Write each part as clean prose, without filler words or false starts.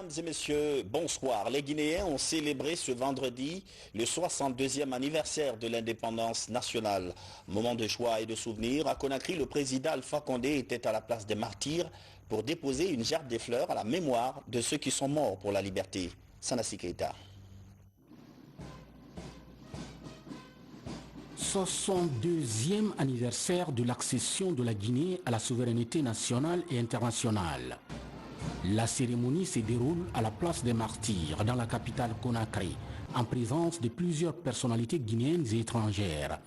Mesdames et messieurs, bonsoir. Les Guinéens ont célébré ce vendredi le 62e anniversaire de l'indépendance nationale. Moment de joie et de souvenir, à Conakry, le président Alpha Condé était à la place des martyrs pour déposer une gerbe de fleurs à la mémoire de ceux qui sont morts pour la liberté. Sanassi Keita. 62e anniversaire de l'accession de la Guinée à la souveraineté nationale et internationale. La cérémonie se déroule à la place des martyrs dans la capitale Conakry, en présence de plusieurs personnalités guinéennes et étrangères.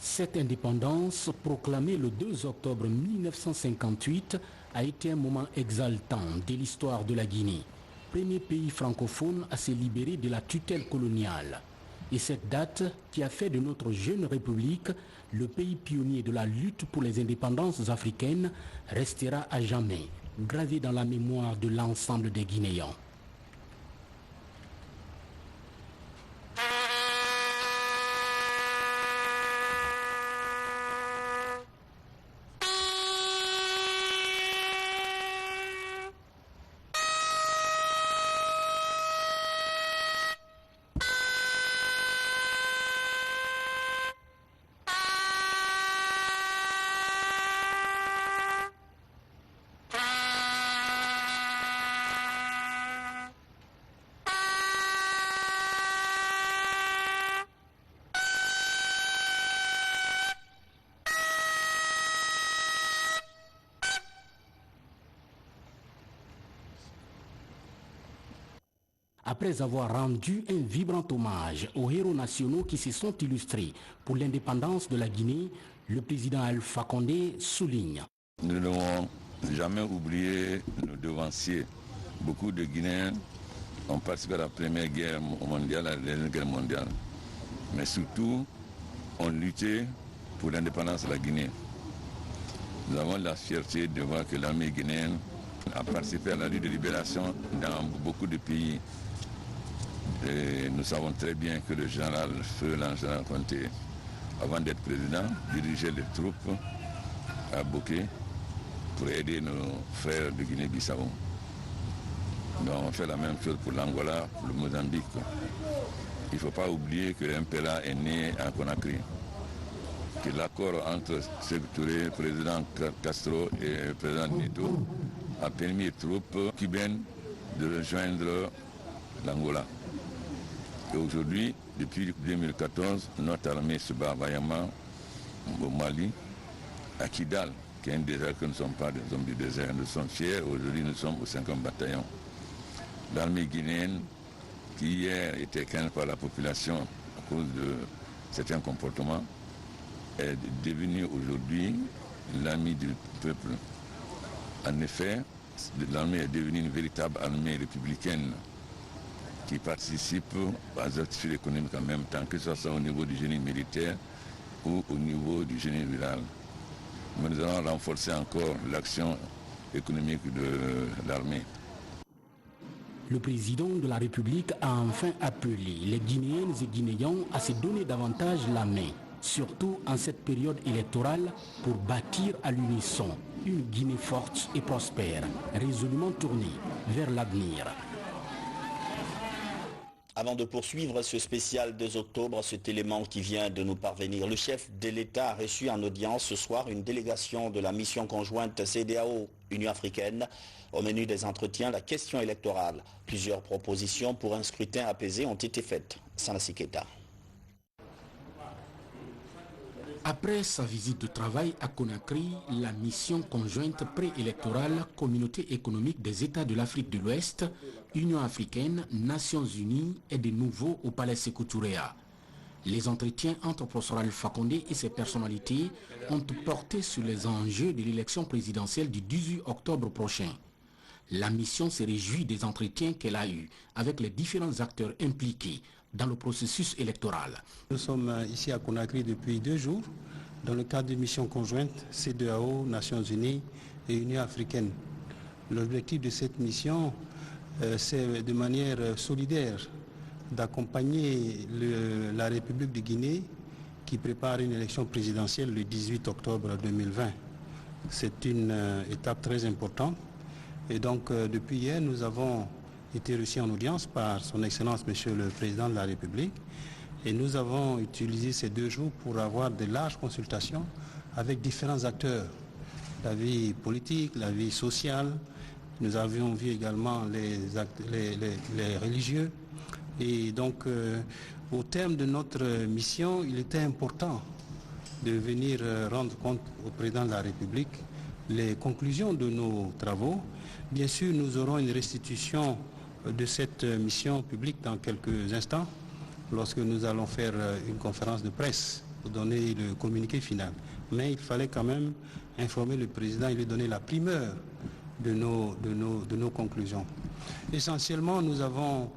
Cette indépendance, proclamée le 2 octobre 1958, a été un moment exaltant de l'histoire de la Guinée, premier pays francophone à se libérer de la tutelle coloniale. Et cette date qui a fait de notre jeune république le pays pionnier de la lutte pour les indépendances africaines restera à jamais gravée dans la mémoire de l'ensemble des Guinéens. Après avoir rendu un vibrant hommage aux héros nationaux qui se sont illustrés pour l'indépendance de la Guinée, le président Alpha Condé souligne. Nous ne devons jamais oublier nos devanciers. Beaucoup de Guinéens ont participé à la Première Guerre mondiale, à la Deuxième Guerre mondiale. Mais surtout, ont lutté pour l'indépendance de la Guinée. Nous avons la fierté de voir que l'armée guinéenne a participé à la lutte de libération dans beaucoup de pays. Et nous savons très bien que le général Feu Général Conté, avant d'être président, dirigeait les troupes à Boké pour aider nos frères de Guinée-Bissau. Donc on fait la même chose pour l'Angola, pour le Mozambique. Il ne faut pas oublier que l'MPLA est né à Conakry, que l'accord entre Sékou Touré, président Castro et le président Nito a permis aux troupes cubaines de rejoindre l'Angola. Et aujourd'hui, depuis 2014, notre armée se bat vaillamment au Mali, à Kidal, qui est un désert que nous ne sommes pas des hommes du désert. Nous sommes fiers, aujourd'hui nous sommes au 5e bataillon. L'armée guinéenne, qui hier était crainte par la population à cause de certains comportements, est devenue aujourd'hui l'ami du peuple. En effet, l'armée est devenue une véritable armée républicaine qui participe aux activités économiques en même temps, que ce soit au niveau du génie militaire ou au niveau du génie rural. Mais nous allons renforcer encore l'action économique de l'armée. Le président de la République a enfin appelé les Guinéennes et Guinéens à se donner davantage la main surtout en cette période électorale, pour bâtir à l'unisson une Guinée forte et prospère, résolument tournée vers l'avenir. Avant de poursuivre ce spécial 2 octobre, cet élément qui vient de nous parvenir, le chef de l'État a reçu en audience ce soir une délégation de la mission conjointe CEDEAO-Union africaine. Au menu des entretiens, la question électorale. Plusieurs propositions pour un scrutin apaisé ont été faites. Sanassi Keita. Après sa visite de travail à Conakry, la mission conjointe préélectorale Communauté économique des États de l'Afrique de l'Ouest, Union africaine, Nations unies est de nouveau au palais Sékou Touré. Les entretiens entre professeur Alpha Condé et ses personnalités ont porté sur les enjeux de l'élection présidentielle du 18 octobre prochain. La mission se réjouit des entretiens qu'elle a eus avec les différents acteurs impliqués dans le processus électoral. Nous sommes ici à Conakry depuis 2 jours dans le cadre d'une mission conjointe CEDEAO, Nations Unies et Union africaine. L'objectif de cette mission, c'est de manière solidaire d'accompagner la République de Guinée qui prépare une élection présidentielle le 18 octobre 2020. C'est une étape très importante. Et donc, depuis hier, nous avons été reçus en audience par son Excellence, Monsieur le Président de la République. Et nous avons utilisé ces 2 jours pour avoir de larges consultations avec différents acteurs. La vie politique, la vie sociale. Nous avions vu également les religieux. Et donc, au terme de notre mission, il était important de venir rendre compte au Président de la République les conclusions de nos travaux. Bien sûr, nous aurons une restitution de cette mission publique dans quelques instants, lorsque nous allons faire une conférence de presse pour donner le communiqué final. Mais il fallait quand même informer le président et lui donner la primeur de nos conclusions. Essentiellement, nous avons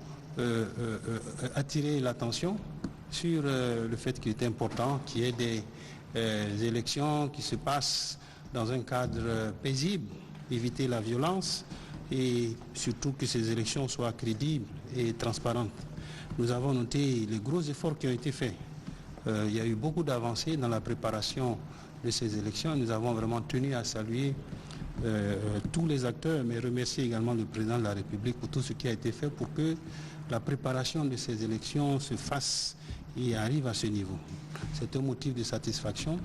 attiré l'attention sur le fait qu'il est important qu'il y ait des élections qui se passent dans un cadre paisible, éviter la violence et surtout que ces élections soient crédibles et transparentes. Nous avons noté les gros efforts qui ont été faits. Il y a eu beaucoup d'avancées dans la préparation de ces élections. Nous avons vraiment tenu à saluer tous les acteurs, mais remercier également le Président de la République pour tout ce qui a été fait pour que la préparation de ces élections se fasse et arrive à ce niveau. C'est un motif de satisfaction.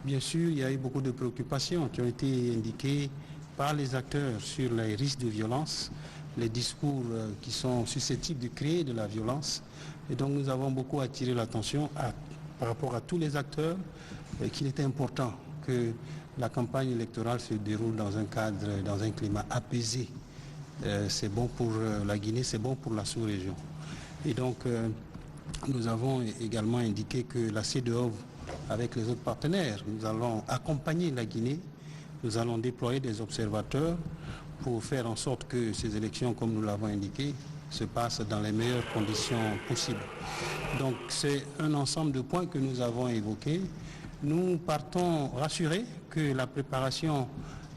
Bien sûr, il y a eu beaucoup de préoccupations qui ont été indiquées par les acteurs sur les risques de violence, les discours qui sont susceptibles de créer de la violence. Et donc nous avons beaucoup attiré l'attention par rapport à tous les acteurs qu'il était important que la campagne électorale se déroule dans un cadre, dans un climat apaisé. C'est bon pour la Guinée, c'est bon pour la sous-région. Et donc nous avons également indiqué que la CEDEAO, avec les autres partenaires, nous allons accompagner la Guinée. Nous allons déployer des observateurs pour faire en sorte que ces élections, comme nous l'avons indiqué, se passent dans les meilleures conditions possibles. Donc c'est un ensemble de points que nous avons évoqués. Nous partons rassurés que la préparation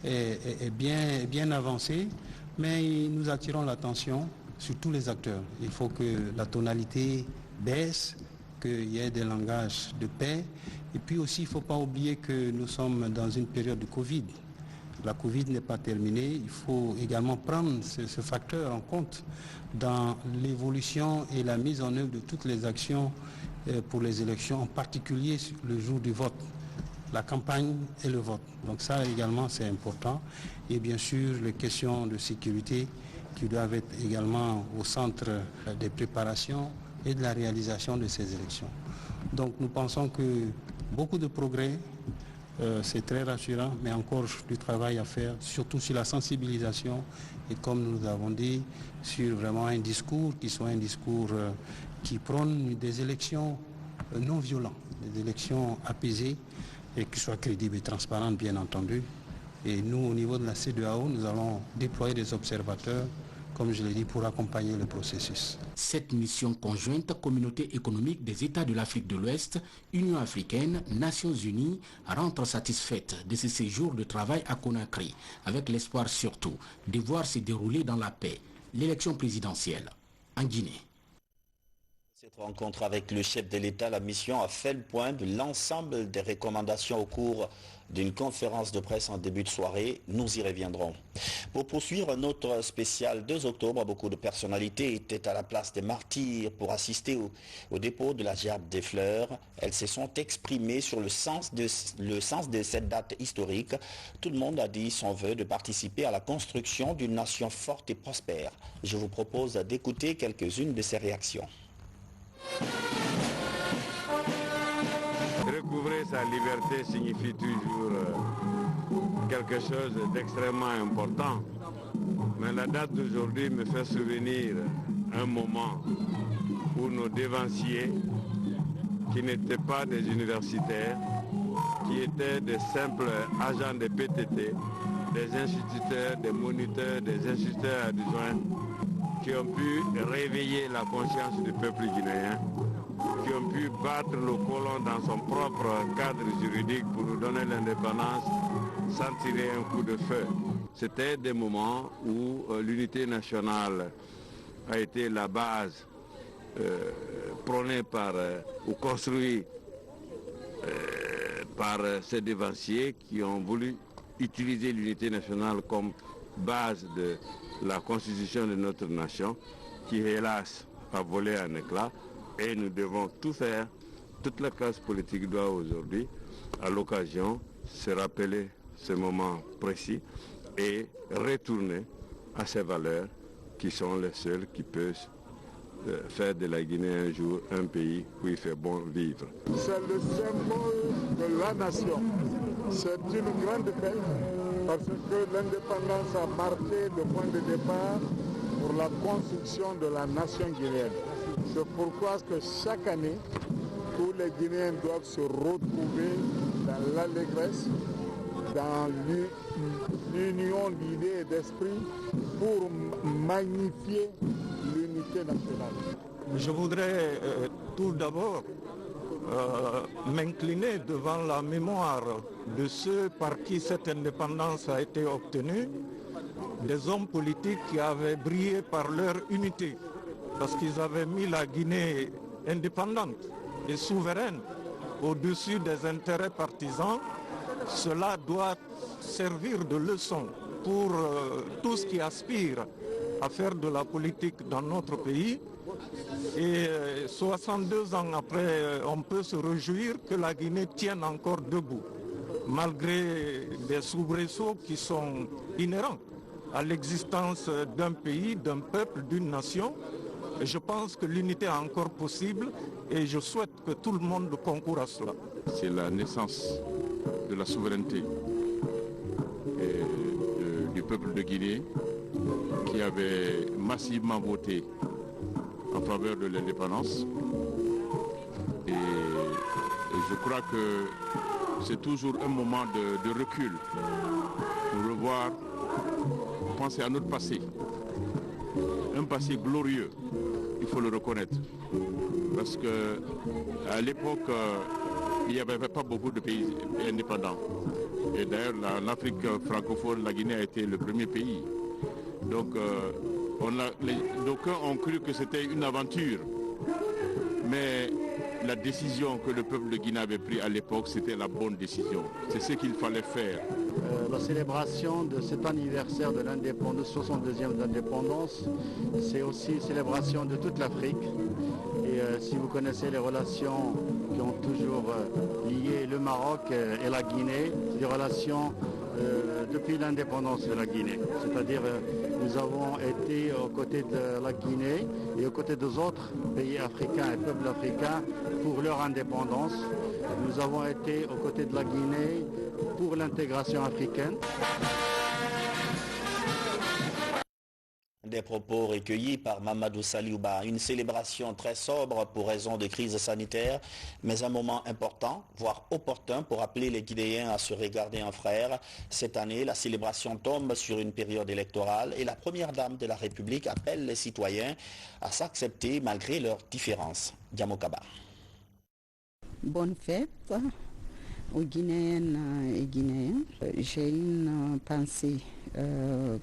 est bien avancée, mais nous attirons l'attention sur tous les acteurs. Il faut que la tonalité baisse, qu'il y ait des langages de paix. Et puis aussi, il ne faut pas oublier que nous sommes dans une période de Covid. La Covid n'est pas terminée. Il faut également prendre ce facteur en compte dans l'évolution et la mise en œuvre de toutes les actions pour les élections, en particulier le jour du vote, la campagne et le vote. Donc ça également, c'est important. Et bien sûr, les questions de sécurité qui doivent être également au centre des préparations et de la réalisation de ces élections. Donc nous pensons que beaucoup de progrès, c'est très rassurant, mais encore du travail à faire, surtout sur la sensibilisation et comme nous avons dit, sur vraiment un discours qui soit un discours qui prône des élections non violentes, des élections apaisées et qui soient crédibles et transparentes bien entendu. Et nous, au niveau de la CEDEAO, nous allons déployer des observateurs, comme je l'ai dit, pour accompagner le processus. Cette mission conjointe Communauté économique des États de l'Afrique de l'Ouest, Union africaine, Nations unies, rentre satisfaite de ce séjour de travail à Conakry, avec l'espoir surtout de voir se dérouler dans la paix l'élection présidentielle en Guinée. Rencontre avec le chef de l'État, la mission a fait le point de l'ensemble des recommandations au cours d'une conférence de presse en début de soirée. Nous y reviendrons. Pour poursuivre notre spécial 2 octobre, beaucoup de personnalités étaient à la place des martyrs pour assister au dépôt de la gerbe des fleurs. Elles se sont exprimées sur le sens de cette date historique. Tout le monde a dit son vœu de participer à la construction d'une nation forte et prospère. Je vous propose d'écouter quelques-unes de ces réactions. Recouvrer sa liberté signifie toujours quelque chose d'extrêmement important. Mais la date d'aujourd'hui me fait souvenir un moment où nos dévanciers, qui n'étaient pas des universitaires, qui étaient des simples agents de PTT, des instituteurs, des moniteurs, des instituteurs adjoints, qui ont pu réveiller la conscience du peuple guinéen, qui ont pu battre le colon dans son propre cadre juridique pour nous donner l'indépendance sans tirer un coup de feu. C'était des moments où l'unité nationale a été la base prônée par ou construite par ces dévanciers qui ont voulu utiliser l'unité nationale comme base de la constitution de notre nation, qui hélas a volé un éclat, et nous devons tout faire, toute la classe politique doit aujourd'hui, à l'occasion, se rappeler ce moment précis et retourner à ces valeurs qui sont les seules qui peuvent faire de la Guinée un jour un pays où il fait bon vivre. C'est le symbole de la nation. C'est une grande fête parce que l'indépendance a marqué le point de départ pour la construction de la nation guinéenne. C'est pourquoi que chaque année, tous les Guinéens doivent se retrouver dans l'allégresse, dans l'union d'idées et d'esprit pour magnifier l'unité nationale. Je voudrais tout d'abord m'incliner devant la mémoire de ceux par qui cette indépendance a été obtenue, des hommes politiques qui avaient brillé par leur unité, parce qu'ils avaient mis la Guinée indépendante et souveraine au-dessus des intérêts partisans. Cela doit servir de leçon pour tous qui aspirent à faire de la politique dans notre pays. Et 62 ans après, on peut se réjouir que la Guinée tienne encore debout, malgré des soubresauts qui sont inhérents à l'existence d'un pays, d'un peuple, d'une nation. Je pense que l'unité est encore possible et je souhaite que tout le monde concourt à cela. C'est la naissance de la souveraineté du peuple de Guinée qui avait massivement voté en faveur de l'indépendance. Et je crois que c'est toujours un moment de recul pour revoir, penser à notre passé. Un passé glorieux, il faut le reconnaître. Parce qu'à l'époque, il n'y avait pas beaucoup de pays indépendants. Et d'ailleurs, en Afrique francophone, la Guinée a été le premier pays. Donc, d'aucuns ont cru que c'était une aventure. Mais la décision que le peuple de Guinée avait prise à l'époque, c'était la bonne décision. C'est ce qu'il fallait faire. La célébration de cet anniversaire de l'indépendance, 62e d'indépendance, c'est aussi une célébration de toute l'Afrique. Et si vous connaissez les relations qui ont toujours lié le Maroc et la Guinée, des relations depuis l'indépendance de la Guinée. C'est-à-dire nous avons été aux côtés de la Guinée et aux côtés des autres pays africains et peuples africains pour leur indépendance. Nous avons été aux côtés de la Guinée pour l'intégration africaine. Des propos recueillis par Mamadou Saliouba. Une célébration très sobre pour raison de crise sanitaire, mais un moment important, voire opportun pour appeler les Guinéens à se regarder en frères. Cette année, la célébration tombe sur une période électorale et la première dame de la République appelle les citoyens à s'accepter malgré leurs différences. Diamokaba. Bonne fête aux Guinéennes et Guinéens. J'ai une pensée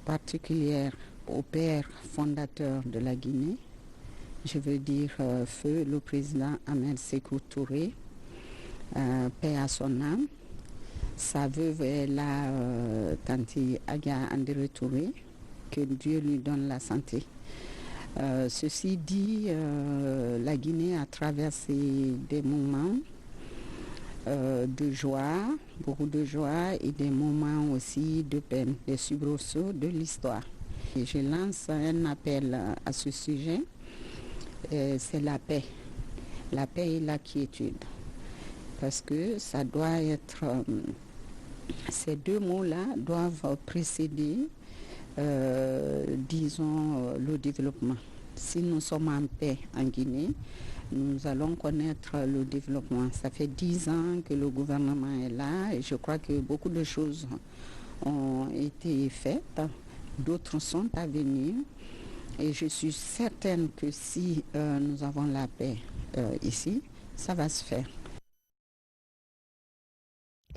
particulière au père fondateur de la Guinée, je veux dire feu le président Ahmed Sékou Touré, paix à son âme. Sa veuve est là, Tanti Aga Andere Touré, que Dieu lui donne la santé. Ceci dit, la Guinée a traversé des moments de joie, beaucoup de joie et des moments aussi de peine, des soubresauts de l'histoire. Et je lance un appel à ce sujet, c'est la paix et la quiétude. Parce que ça doit être, ces deux mots-là doivent précéder, disons, le développement. Si nous sommes en paix en Guinée, nous allons connaître le développement. Ça fait 10 ans que le gouvernement est là et je crois que beaucoup de choses ont été faites, d'autres sont à venir. Et je suis certaine que si nous avons la paix ici, ça va se faire.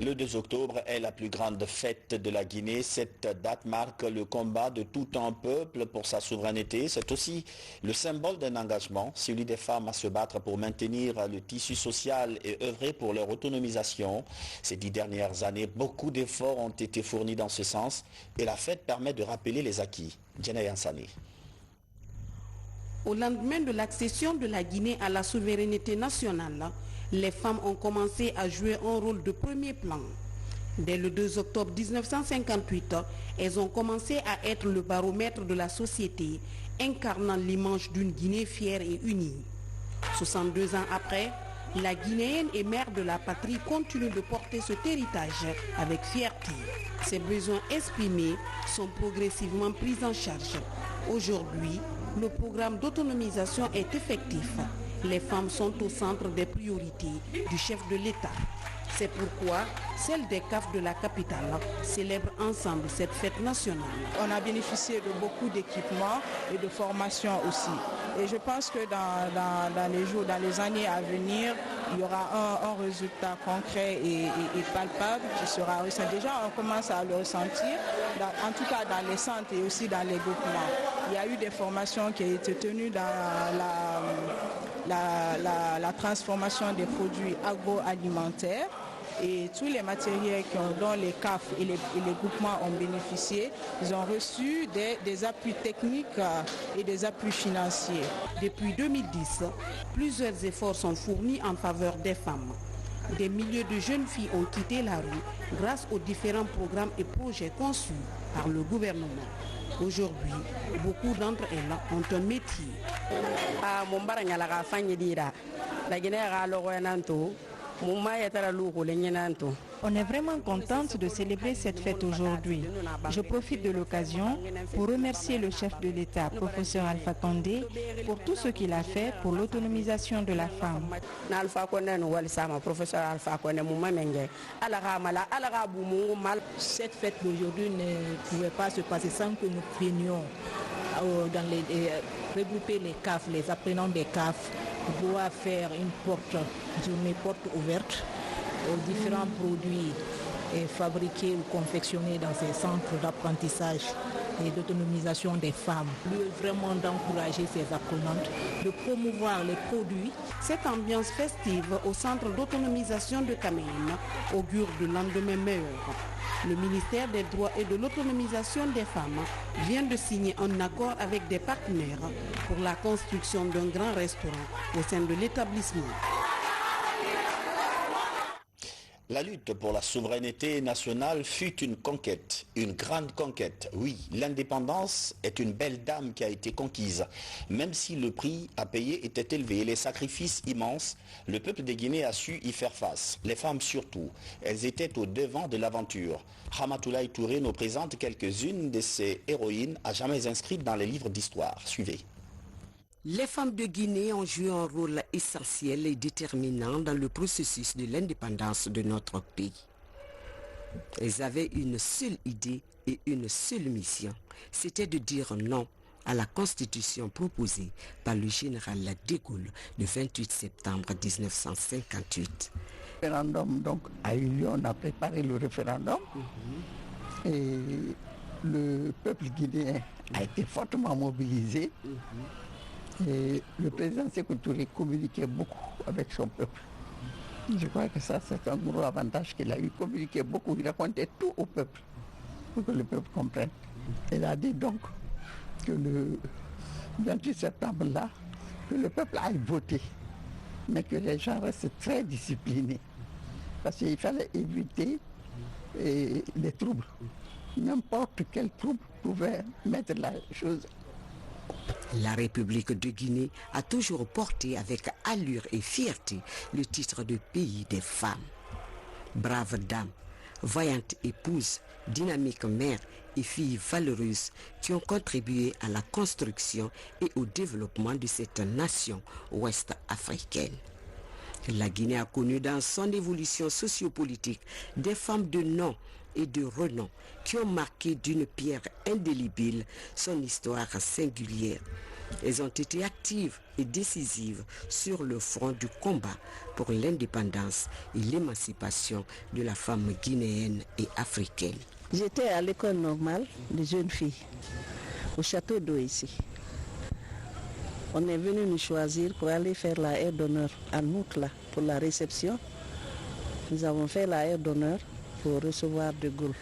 Le 2 octobre est la plus grande fête de la Guinée. Cette date marque le combat de tout un peuple pour sa souveraineté. C'est aussi le symbole d'un engagement, celui des femmes à se battre pour maintenir le tissu social et œuvrer pour leur autonomisation. Ces 10 dernières années, beaucoup d'efforts ont été fournis dans ce sens et la fête permet de rappeler les acquis. Djenay Ansani. Au lendemain de l'accession de la Guinée à la souveraineté nationale, les femmes ont commencé à jouer un rôle de premier plan. Dès le 2 octobre 1958, elles ont commencé à être le baromètre de la société, incarnant l'image d'une Guinée fière et unie. 62 ans après, la Guinéenne et mère de la patrie continue de porter cet héritage avec fierté. Ses besoins exprimés sont progressivement pris en charge. Aujourd'hui, le programme d'autonomisation est effectif. Les femmes sont au centre des priorités du chef de l'État. C'est pourquoi celles des CAF de la capitale célèbrent ensemble cette fête nationale. On a bénéficié de beaucoup d'équipements et de formations aussi. Et je pense que dans les années à venir, il y aura un résultat concret et palpable qui sera ressenti. Déjà, on commence à le ressentir, en tout cas dans les centres et aussi dans les groupements. Il y a eu des formations qui ont été tenues dans la transformation des produits agroalimentaires et tous les matériels dont les CAF et les groupements ont bénéficié, ils ont reçu des appuis techniques et des appuis financiers. Depuis 2010, plusieurs efforts sont fournis en faveur des femmes. Des milliers de jeunes filles ont quitté la rue grâce aux différents programmes et projets conçus par le gouvernement. Aujourd'hui, beaucoup d'entre elles ont un métier. On est vraiment contente de célébrer cette fête aujourd'hui. Je profite de l'occasion pour remercier le chef de l'État, professeur Alpha Condé, pour tout ce qu'il a fait pour l'autonomisation de la femme. Cette fête d'aujourd'hui ne pouvait pas se passer sans que nous prenions regrouper les CAF, les apprenants des CAF, pour pouvoir faire une journée porte ouverte aux différents produits fabriqués ou confectionnés dans ces centres d'apprentissage et d'autonomisation des femmes. Lui, vraiment d'encourager ces apprenantes, de promouvoir les produits. Cette ambiance festive au centre d'autonomisation de Cameroun augure de lendemain meilleur. Le ministère des Droits et de l'autonomisation des femmes vient de signer un accord avec des partenaires pour la construction d'un grand restaurant au sein de l'établissement. La lutte pour la souveraineté nationale fut une conquête, une grande conquête. Oui, l'indépendance est une belle dame qui a été conquise. Même si le prix à payer était élevé et les sacrifices immenses, le peuple de Guinée a su y faire face. Les femmes surtout, elles étaient au devant de l'aventure. Ramatoulaye Touré nous présente quelques-unes de ces héroïnes à jamais inscrites dans les livres d'histoire. Suivez. Les femmes de Guinée ont joué un rôle essentiel et déterminant dans le processus de l'indépendance de notre pays. Elles avaient une seule idée et une seule mission, c'était de dire non à la constitution proposée par le général de Gaulle le 28 septembre 1958. Le référendum donc, a eu lieu, on a préparé le référendum et le peuple guinéen a été fortement mobilisé. Et le président Sékou Touré communiquait beaucoup avec son peuple. Je crois que ça, c'est un gros avantage qu'il a eu. Communiquer beaucoup, il racontait tout au peuple, pour que le peuple comprenne. Il a dit donc que le 28 septembre là, que le peuple aille voter, mais que les gens restent très disciplinés. Parce qu'il fallait éviter les troubles. N'importe quel trouble pouvait mettre la chose. La République de Guinée a toujours porté avec allure et fierté le titre de pays des femmes. Braves dames, voyantes épouses, dynamiques mères et filles valeureuses qui ont contribué à la construction et au développement de cette nation ouest-africaine. La Guinée a connu dans son évolution sociopolitique des femmes de nom et de renom qui ont marqué d'une pierre indélébile son histoire singulière. Elles ont été actives et décisives sur le front du combat pour l'indépendance et l'émancipation de la femme guinéenne et africaine. J'étais à l'école normale des jeunes filles, au château d'eau ici. On est venu nous choisir pour aller faire la aire d'honneur à Nouk là, pour la réception. Nous avons fait la aire d'honneur pour recevoir De Gaulle.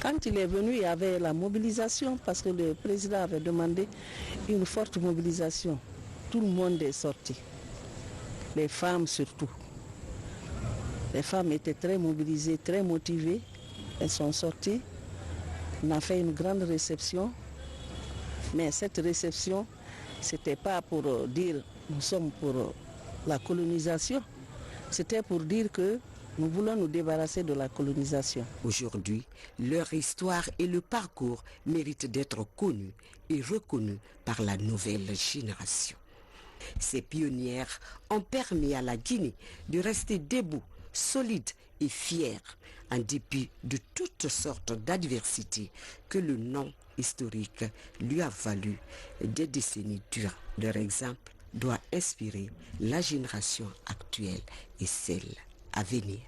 Quand il est venu, il y avait la mobilisation parce que le président avait demandé une forte mobilisation. Tout le monde est sorti. Les femmes surtout. Les femmes étaient très mobilisées, très motivées. Elles sont sorties. On a fait une grande réception. Mais cette réception, ce n'était pas pour dire nous sommes pour la colonisation. C'était pour dire que nous voulons nous débarrasser de la colonisation. Aujourd'hui, leur histoire et le parcours méritent d'être connus et reconnus par la nouvelle génération. Ces pionnières ont permis à la Guinée de rester debout, solide et fière, en dépit de toutes sortes d'adversités que le nom historique lui a valu des décennies durant. Leur exemple doit inspirer la génération actuelle et celle à venir.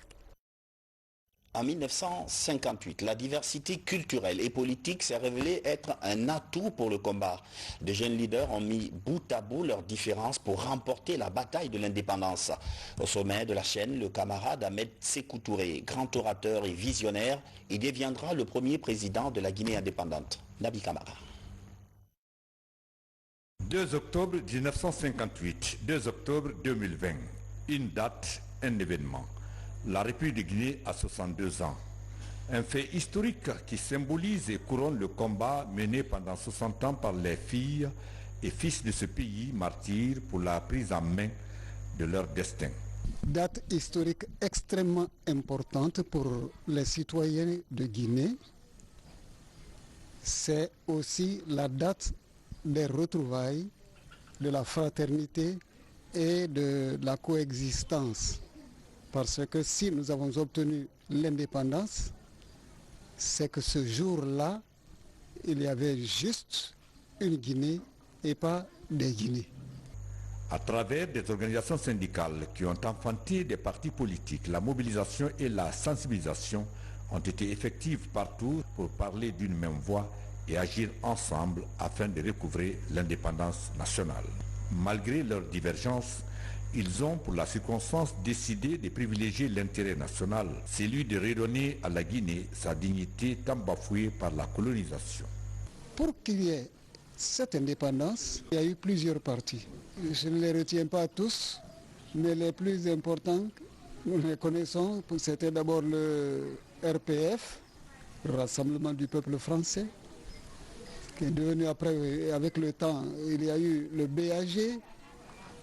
En 1958, la diversité culturelle et politique s'est révélée être un atout pour le combat. De jeunes leaders ont mis bout à bout leurs différences pour remporter la bataille de l'indépendance. Au sommet de la chaîne, le camarade Ahmed Sékou Touré, grand orateur et visionnaire, il deviendra le premier président de la Guinée indépendante. Nabi Kamara. 2 octobre 1958, 2 octobre 2020. Une date, un événement. La République de Guinée a 62 ans. Un fait historique qui symbolise et couronne le combat mené pendant 60 ans par les filles et fils de ce pays martyrs pour la prise en main de leur destin. Date historique extrêmement importante pour les citoyens de Guinée. C'est aussi la date des retrouvailles, de la fraternité et de la coexistence. Parce que si nous avons obtenu l'indépendance, c'est que ce jour-là, il y avait juste une Guinée et pas des Guinées. À travers des organisations syndicales qui ont enfanté des partis politiques, la mobilisation et la sensibilisation ont été effectives partout pour parler d'une même voix et agir ensemble afin de recouvrer l'indépendance nationale. Malgré leurs divergences, ils ont, pour la circonstance, décidé de privilégier l'intérêt national, celui de redonner à la Guinée sa dignité tant bafouée par la colonisation. Pour qu'il y ait cette indépendance, il y a eu plusieurs partis. Je ne les retiens pas tous, mais les plus importants, nous les connaissons. C'était d'abord le RPF, le Rassemblement du peuple français, qui est devenu après, avec le temps, il y a eu le BAG,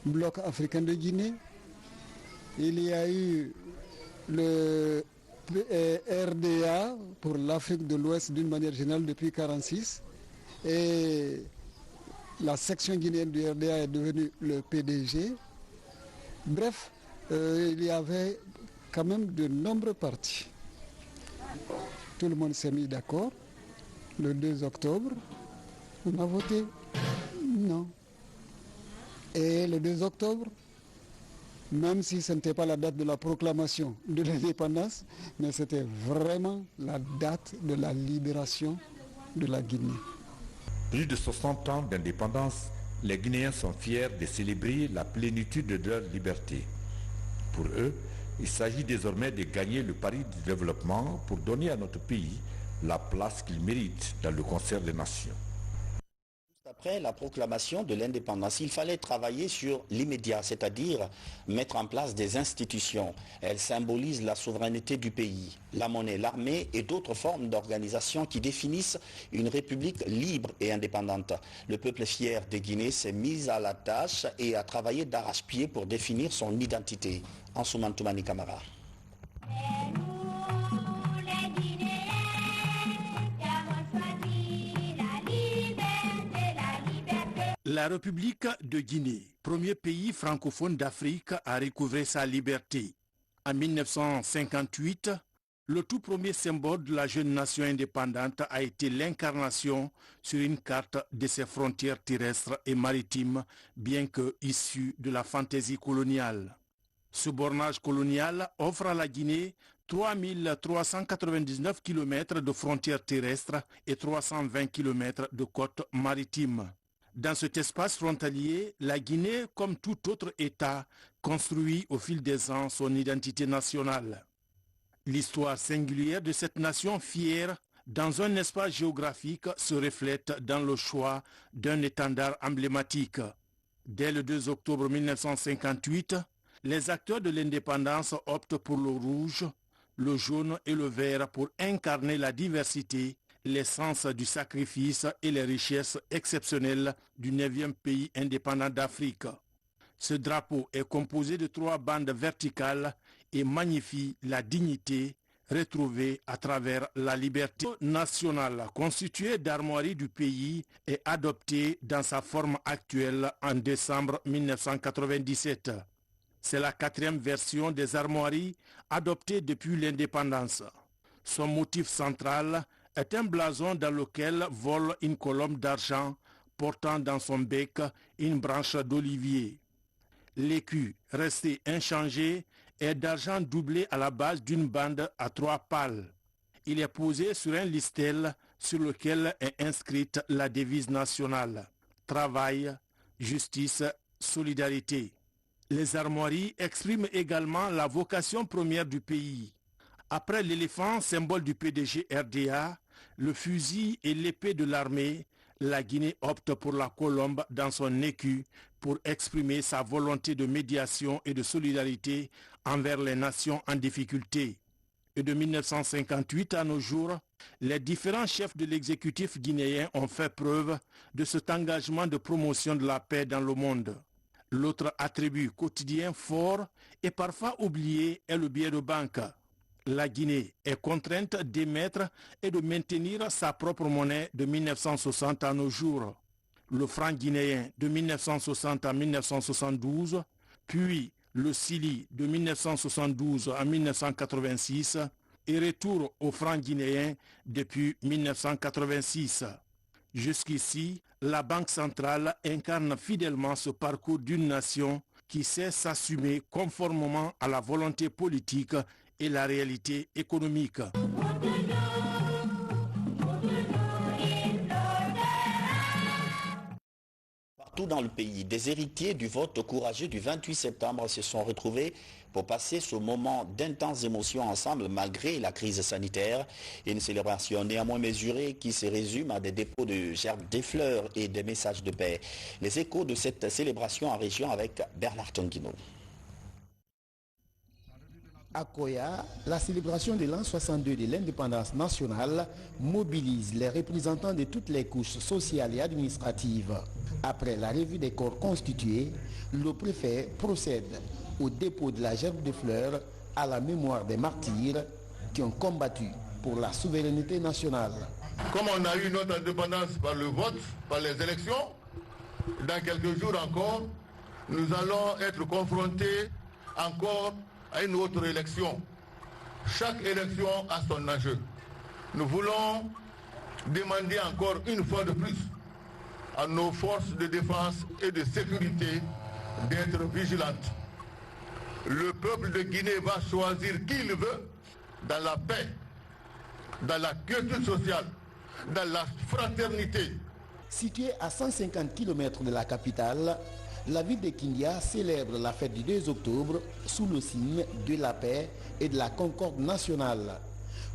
Bloc africain de Guinée. Il y a eu le RDA pour l'Afrique de l'Ouest d'une manière générale depuis 1946. Et la section guinéenne du RDA est devenue le PDG. Bref, il y avait quand même de nombreux partis. Tout le monde s'est mis d'accord. Le 2 octobre, on a voté non. Et le 2 octobre, même si ce n'était pas la date de la proclamation de l'indépendance, mais c'était vraiment la date de la libération de la Guinée. Plus de 60 ans d'indépendance, les Guinéens sont fiers de célébrer la plénitude de leur liberté. Pour eux, il s'agit désormais de gagner le pari du développement pour donner à notre pays la place qu'il mérite dans le concert des nations. Après la proclamation de l'indépendance, il fallait travailler sur l'immédiat, c'est-à-dire mettre en place des institutions. Elles symbolisent la souveraineté du pays, la monnaie, l'armée et d'autres formes d'organisation qui définissent une république libre et indépendante. Le peuple fier de Guinée s'est mis à la tâche et a travaillé d'arrache-pied pour définir son identité. Ansoumane Toumani Camara. La République de Guinée, premier pays francophone d'Afrique à recouvrer sa liberté. En 1958, le tout premier symbole de la jeune nation indépendante a été l'incarnation sur une carte de ses frontières terrestres et maritimes, bien que issue de la fantaisie coloniale. Ce bornage colonial offre à la Guinée 3399 km de frontières terrestres et 320 km de côtes maritimes. Dans cet espace frontalier, la Guinée, comme tout autre État, construit au fil des ans son identité nationale. L'histoire singulière de cette nation fière dans un espace géographique se reflète dans le choix d'un étendard emblématique. Dès le 2 octobre 1958, les acteurs de l'indépendance optent pour le rouge, le jaune et le vert pour incarner la diversité, l'essence du sacrifice et les richesses exceptionnelles du 9e pays indépendant d'Afrique. Ce drapeau est composé de 3 bandes verticales et magnifie la dignité retrouvée à travers la liberté nationale. Constituée d'armoiries du pays et adoptée dans sa forme actuelle en décembre 1997. C'est la 4e version des armoiries adoptée depuis l'indépendance. Son motif central est un blason dans lequel vole une colombe d'argent portant dans son bec une branche d'olivier. L'écu, resté inchangé, est d'argent doublé à la base d'une bande à 3 pales. Il est posé sur un listel sur lequel est inscrite la devise nationale « Travail, justice, solidarité ». Les armoiries expriment également la vocation première du pays. Après l'éléphant, symbole du PDG RDA, le fusil et l'épée de l'armée, la Guinée opte pour la colombe dans son écu pour exprimer sa volonté de médiation et de solidarité envers les nations en difficulté. Et de 1958 à nos jours, les différents chefs de l'exécutif guinéen ont fait preuve de cet engagement de promotion de la paix dans le monde. L'autre attribut quotidien fort et parfois oublié est le billet de banque. La Guinée est contrainte d'émettre et de maintenir sa propre monnaie de 1960 à nos jours. Le franc guinéen de 1960 à 1972, puis le Cili de 1972 à 1986 et retour au franc guinéen depuis 1986. Jusqu'ici, la Banque centrale incarne fidèlement ce parcours d'une nation qui sait s'assumer conformément à la volonté politique et la réalité économique. Partout dans le pays, des héritiers du vote courageux du 28 septembre se sont retrouvés pour passer ce moment d'intenses émotions ensemble malgré la crise sanitaire. Une célébration néanmoins mesurée qui se résume à des dépôts de gerbes, des fleurs et des messages de paix. Les échos de cette célébration en région avec Bernard Tonguino. À Koya, la célébration de l'an 62 de l'indépendance nationale mobilise les représentants de toutes les couches sociales et administratives. Après la revue des corps constitués, le préfet procède au dépôt de la gerbe de fleurs à la mémoire des martyrs qui ont combattu pour la souveraineté nationale. Comme on a eu notre indépendance par le vote, par les élections, dans quelques jours encore, nous allons être confrontés encore à une autre élection. Chaque élection a son enjeu. Nous voulons demander encore une fois de plus à nos forces de défense et de sécurité d'être vigilantes. Le peuple de Guinée va choisir qui il veut dans la paix, dans la quiétude sociale, dans la fraternité. Située à 150 km de la capitale, la ville de Kindia célèbre la fête du 2 octobre sous le signe de la paix et de la concorde nationale.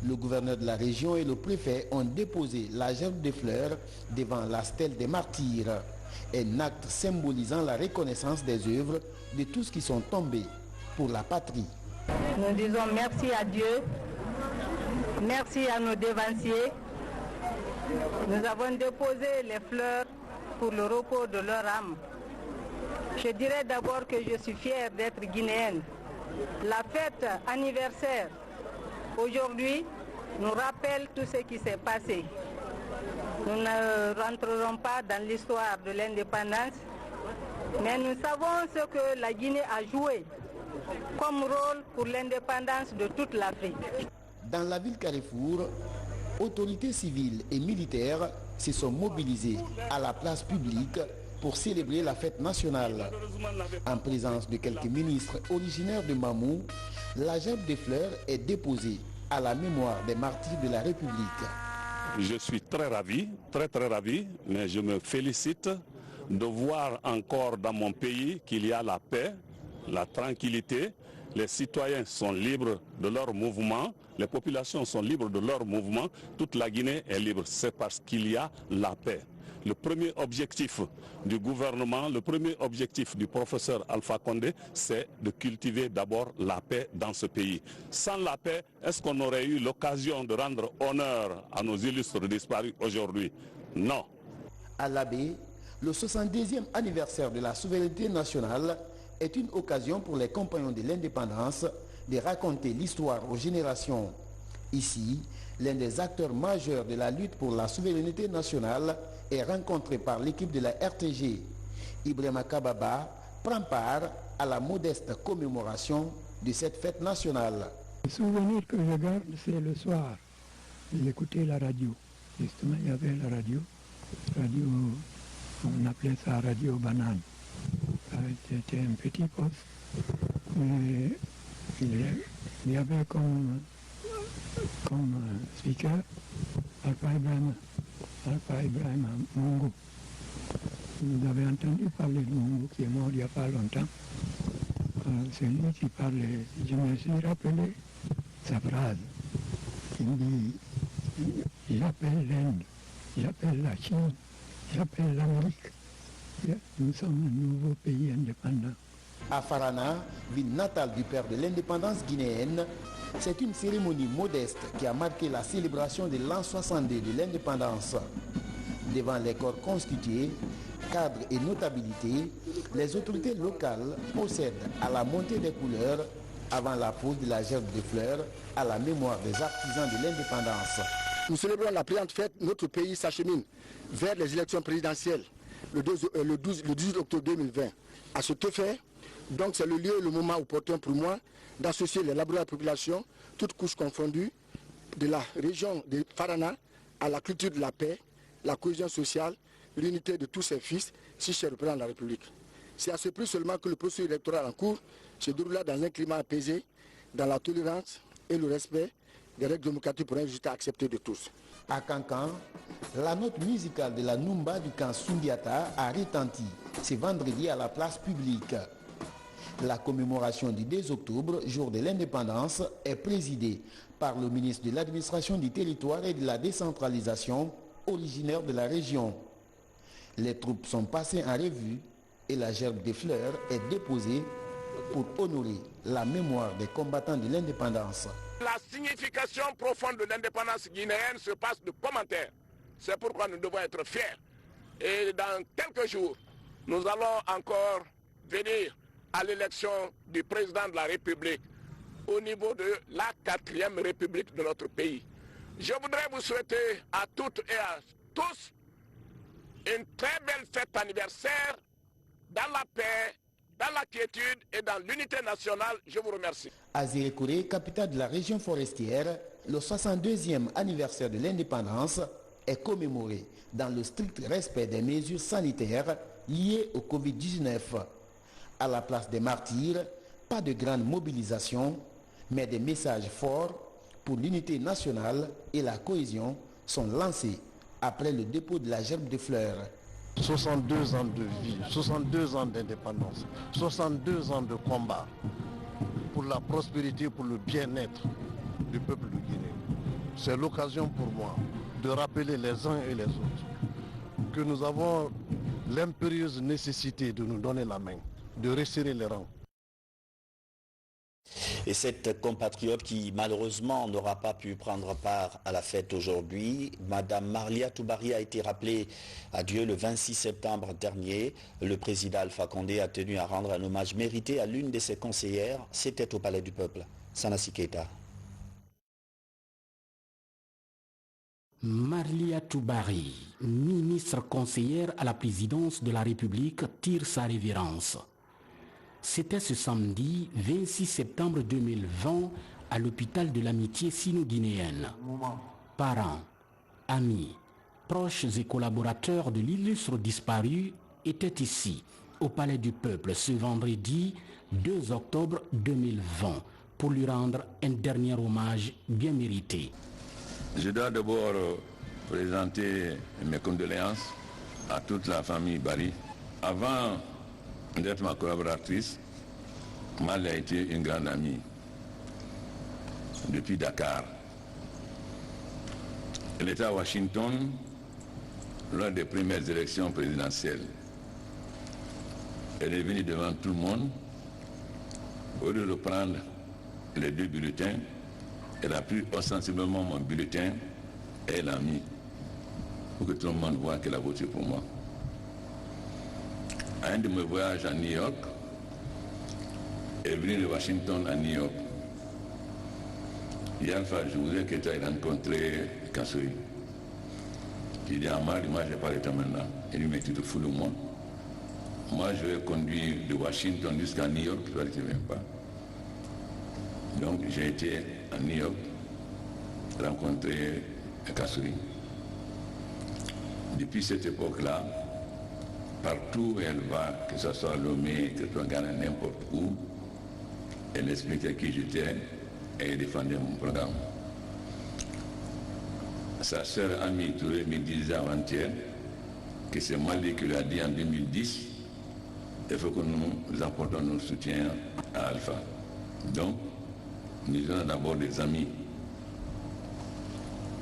Le gouverneur de la région et le préfet ont déposé la gerbe de fleurs devant la stèle des martyrs, un acte symbolisant la reconnaissance des œuvres de tous qui sont tombés pour la patrie. Nous disons merci à Dieu, merci à nos dévanciers. Nous avons déposé les fleurs pour le repos de leur âme. Je dirais d'abord que je suis fière d'être guinéenne. La fête anniversaire aujourd'hui nous rappelle tout ce qui s'est passé. Nous ne rentrerons pas dans l'histoire de l'indépendance, mais nous savons ce que la Guinée a joué comme rôle pour l'indépendance de toute l'Afrique. Dans la ville Carrefour, autorités civiles et militaires se sont mobilisés à la place publique pour célébrer la fête nationale. En présence de quelques ministres originaires de Mamou, la gerbe de fleurs est déposée à la mémoire des martyrs de la République. Je suis très ravi, très ravi, mais je me félicite de voir encore dans mon pays qu'il y a la paix, la tranquillité. Les citoyens sont libres de leur mouvement, les populations sont libres de leur mouvement, toute la Guinée est libre. C'est parce qu'il y a la paix. Le premier objectif du gouvernement, le premier objectif du professeur Alpha Condé, c'est de cultiver d'abord la paix dans ce pays. Sans la paix, est-ce qu'on aurait eu l'occasion de rendre honneur à nos illustres disparus aujourd'hui? Non. À l'Abbé, le 70e anniversaire de la souveraineté nationale est une occasion pour les compagnons de l'indépendance de raconter l'histoire aux générations. Ici, l'un des acteurs majeurs de la lutte pour la souveraineté nationale est rencontré par l'équipe de la RTG. Ibrahima Kababa prend part à la modeste commémoration de cette fête nationale. Le souvenir que je garde, c'est le soir, d'écouter la radio. Justement, il y avait la radio, on appelait ça radio banane. C'était un petit poste, mais il y avait comme speaker Alpha Ibrahim Mungu. Vous avez entendu parler de Mungu qui est mort il n'y a pas longtemps. C'est lui qui parlait. Je me suis rappelé sa phrase. Il dit, j'appelle l'Inde, j'appelle la Chine, j'appelle l'Amérique. Nous sommes un nouveau pays indépendant. À Farana, ville natale du père de l'indépendance guinéenne, c'est une cérémonie modeste qui a marqué la célébration de l'an 62 de l'indépendance. Devant les corps constitués, cadres et notabilités, les autorités locales procèdent à la montée des couleurs avant la pose de la gerbe de fleurs à la mémoire des artisans de l'indépendance. Nous célébrons la brillante fête, notre pays s'achemine vers les élections présidentielles le 18 octobre 2020. À cet effet, donc c'est le lieu et le moment opportun pour moi d'associer les labradors de la population, toutes couches confondues, de la région de Farana à la culture de la paix, la cohésion sociale, l'unité de tous ses fils, si cher au président de la République. C'est à ce prix seulement que le processus électoral en cours se déroulera dans un climat apaisé, dans la tolérance et le respect des règles démocratiques pour un résultat accepté de tous. À Cancan, la note musicale de la Numba du camp Sundiata a retenti ce vendredi à la place publique. La commémoration du 2 octobre, jour de l'indépendance, est présidée par le ministre de l'administration du territoire et de la décentralisation, originaire de la région. Les troupes sont passées en revue et la gerbe de fleurs est déposée pour honorer la mémoire des combattants de l'indépendance. La signification profonde de l'indépendance guinéenne se passe de commentaires. C'est pourquoi nous devons être fiers. Et dans quelques jours, nous allons encore venir à l'élection du président de la République au niveau de la 4e République de notre pays. Je voudrais vous souhaiter à toutes et à tous une très belle fête anniversaire dans la paix, dans la quiétude et dans l'unité nationale. Je vous remercie. À Zérékouré, capitale de la région forestière, le 62e anniversaire de l'indépendance est commémoré dans le strict respect des mesures sanitaires liées au Covid-19. À la place des martyrs, pas de grande mobilisation, mais des messages forts pour l'unité nationale et la cohésion sont lancés après le dépôt de la gerbe de fleurs. 62 ans de vie, 62 ans d'indépendance, 62 ans de combat pour la prospérité, pour le bien-être du peuple de Guinée. C'est l'occasion pour moi de rappeler les uns et les autres que nous avons l'impérieuse nécessité de nous donner la main, de resserrer les rangs. Et cette compatriote qui malheureusement n'aura pas pu prendre part à la fête aujourd'hui, Madame Marlia Toubari, a été rappelée à Dieu le 26 septembre dernier. Le président Alpha Condé a tenu à rendre un hommage mérité à l'une de ses conseillères. C'était au Palais du Peuple. Sanassi Keita. Marlia Toubari, ministre conseillère à la présidence de la République, tire sa révérence. C'était ce samedi 26 septembre 2020 à l'hôpital de l'amitié sino-guinéenne. Parents, amis, proches et collaborateurs de l'illustre disparu étaient ici, au Palais du Peuple, ce vendredi 2 octobre 2020, pour lui rendre un dernier hommage bien mérité. Je dois d'abord présenter mes condoléances à toute la famille Bari. Avant d'être ma collaboratrice, Mal a été une grande amie depuis Dakar. Elle était à Washington lors des premières élections présidentielles. Elle est venue devant tout le monde. Au lieu de prendre les deux bulletins, elle a pris ostensiblement mon bulletin et elle l'a mis pour que tout le monde voit qu'elle a voté pour moi. À un de mes voyages à New York, elle est venue de Washington à New York. Hier, je voudrais que tu ailles rencontrer Kassoui. Il dit à moi, je n'ai pas le temps maintenant. Il dit, mais tu te fous de moi. Moi, je vais conduire de Washington jusqu'à New York, toi, tu ne viens pas. Donc, j'ai été à New York rencontrer Kassoui. Depuis cette époque-là, partout où elle va, que ce soit Lomé, que ce soit Ghana, n'importe où, elle expliquait qui j'étais et elle défendait mon programme. Sa sœur Ami Touré me disait avant-hier que c'est Mali qui lui a dit en 2010, il faut que nous apportons notre soutien à Alpha. Donc, nous avons d'abord des amis.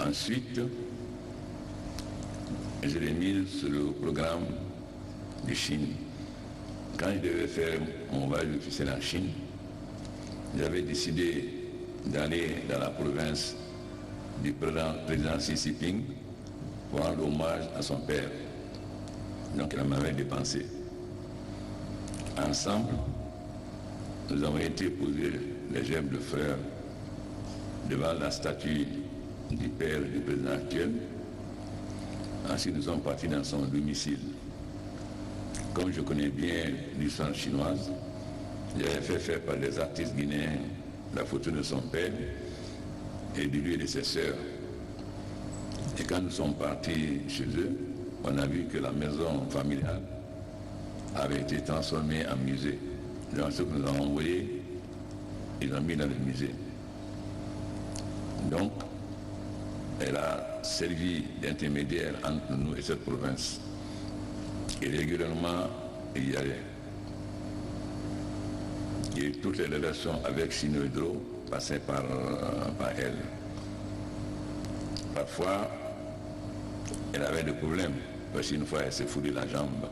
Ensuite, je l'ai mis sur le programme de Chine. Quand je devais faire mon voyage officiel en Chine, j'avais décidé d'aller dans la province du président Xi Jinping pour rendre hommage à son père. Donc il m'avait dépensé. Ensemble, nous avons été poser les gerbes de fleurs devant la statue du père du président actuel. Ensuite, nous sommes partis dans son domicile. Comme je connais bien l'histoire chinoise, j'avais fait faire par des artistes guinéens la photo de son père et de lui et de ses sœurs. Et quand nous sommes partis chez eux, on a vu que la maison familiale avait été transformée en musée. Donc ce que nous avons envoyé, ils l'ont mis dans le musée. Donc, elle a servi d'intermédiaire entre nous et cette province. Et régulièrement, il y allait. Et toutes les relations avec Sino-Hydro passaient par elle. Parfois, elle avait des problèmes, parce qu'une fois, elle s'est foulée la jambe.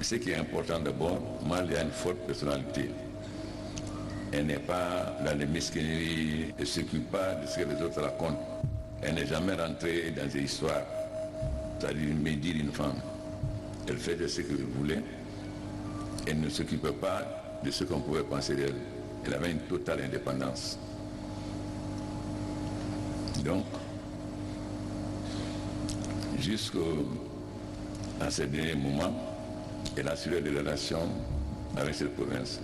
Ce qui est important d'abord, Mal a une forte personnalité. Elle n'est pas dans les mesquineries, elle ne s'occupe pas de ce que les autres racontent. Elle n'est jamais rentrée dans des histoires, c'est-à-dire médire une femme. Elle faisait ce qu'elle voulait. Elle ne s'occupait pas de ce qu'on pouvait penser d'elle. Elle avait une totale indépendance. Donc, jusqu'à ces derniers moments, elle assurait des relations avec cette province.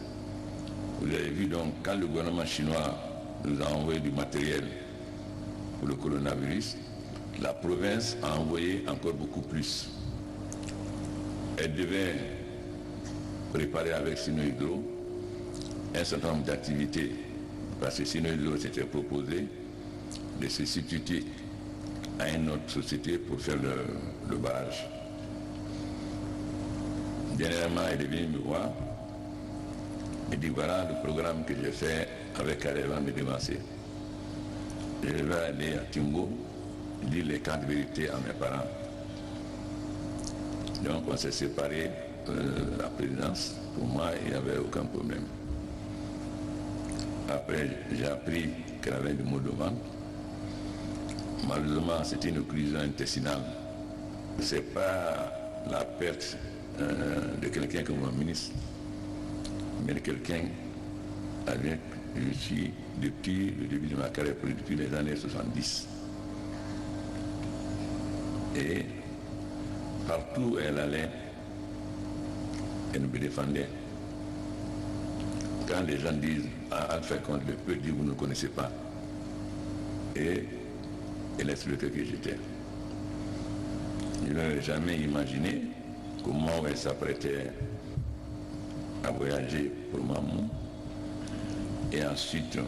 Vous avez vu donc, quand le gouvernement chinois nous a envoyé du matériel pour le coronavirus, la province a envoyé encore beaucoup plus. Elle devait préparer avec Sino-Hydro un certain nombre d'activités, parce que Sino-Hydro s'était proposé de se substituer à une autre société pour faire le barrage. Dernièrement, il est venu me voir et dit voilà le programme que j'ai fait avec Arévan de Démassé. Je vais aller à Timbo, dire les 4 vérités à mes parents. Donc on s'est séparés, la présidence, pour moi il n'y avait aucun problème. Après j'ai appris qu'elle avait des maux de ventre. Malheureusement c'était une occlusion intestinale. Ce n'est pas la perte de quelqu'un comme un ministre, mais de quelqu'un avec je suis depuis le début de ma carrière, depuis les années 70. Et partout où elle allait, elle me défendait. Quand les gens disent Alpha Condé, le peuple dit vous ne connaissez pas. Et elle expliquait que j'étais. Je n'avais jamais imaginé comment elle s'apprêtait à voyager pour maman et ensuite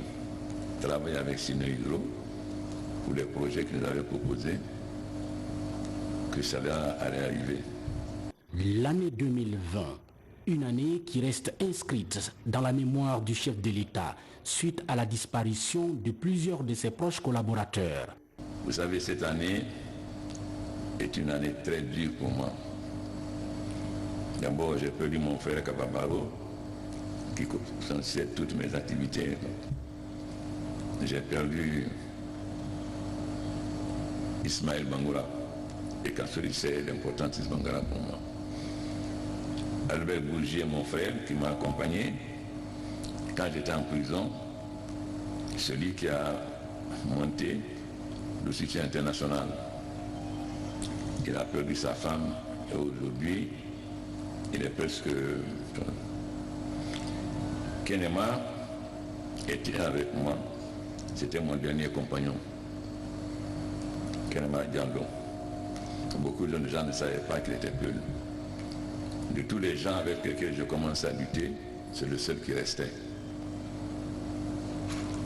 travailler avec Sino Hydro pour les projets que nous avions proposés, que ça allait arriver. L'année 2020, une année qui reste inscrite dans la mémoire du chef de l'État suite à la disparition de plusieurs de ses proches collaborateurs. Vous savez, cette année est une année très dure pour moi. D'abord, j'ai perdu mon frère Kababaro, qui concentre toutes mes activités. J'ai perdu Ismaël Bangoura, et Kassori, c'est l'importance Bangoura pour moi. Albert Bourgier, mon frère, qui m'a accompagné quand j'étais en prison, celui qui a monté le soutien international. Il a perdu sa femme et aujourd'hui, il est presque... Kenema était avec moi, c'était mon dernier compagnon. Kenema Diallo. Beaucoup de gens ne savaient pas qu'il était Peul. De tous les gens avec lesquels je commence à lutter, c'est le seul qui restait.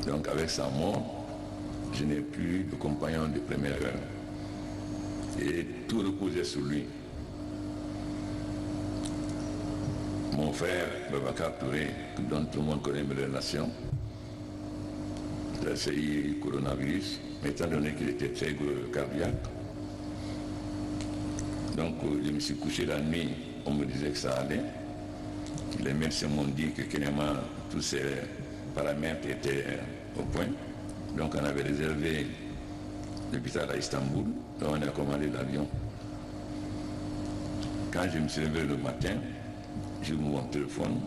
Donc avec sa mort, je n'ai plus de compagnon de première heure. Et tout reposait sur lui. Mon frère, Babacar Touré, dont tout le monde connaît mes relations, il a essayé le coronavirus, mais étant donné qu'il était très cardiaque, donc je me suis couché la nuit, on me disait que ça allait. Les médecins m'ont dit que Kenema, tous ses paramètres étaient au point. Donc on avait réservé l'hôpital à Istanbul, donc on a commandé l'avion. Quand je me suis levé le matin, j'ouvre mon téléphone,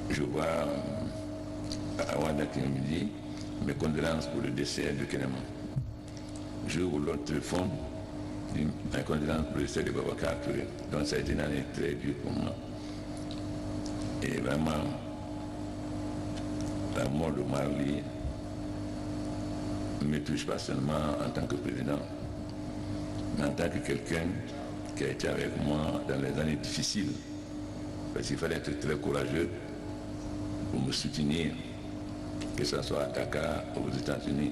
je vois à Wanda qui me dit mes condoléances pour le décès de Kenema. J'ouvre l'autre téléphone, mes condoléances pour le décès de Babacar Touré. Donc ça a été une année très dure pour moi. Et vraiment, la mort de Marley ne me touche pas seulement en tant que président, mais en tant que quelqu'un qui a été avec moi dans les années difficiles. Parce qu'il fallait être très courageux pour me soutenir, que ce soit à Dakar ou aux États-Unis.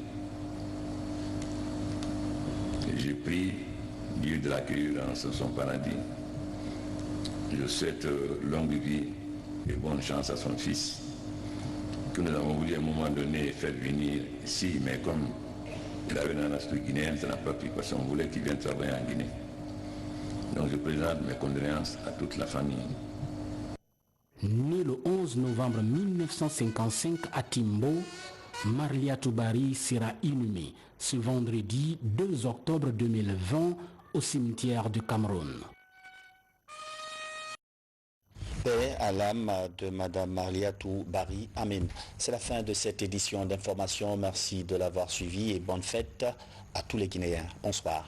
J'ai pris Dieu de l'accueillir dans son paradis. Je souhaite longue vie et bonne chance à son fils, que nous avons voulu à un moment donné faire venir ici, mais comme il avait dans la structure guinéenne, ça n'a pas pris parce qu'on voulait qu'il vienne travailler en Guinée. Donc je présente mes condoléances à toute la famille. Né le 11 novembre 1955 à Timbo, Marliatou Bari sera inhumé ce vendredi 2 octobre 2020 au cimetière du Cameroun. Paix à l'âme de Madame Marliatou Bari. Amen. C'est la fin de cette édition d'information. Merci de l'avoir suivi et bonne fête à tous les Guinéens. Bonsoir.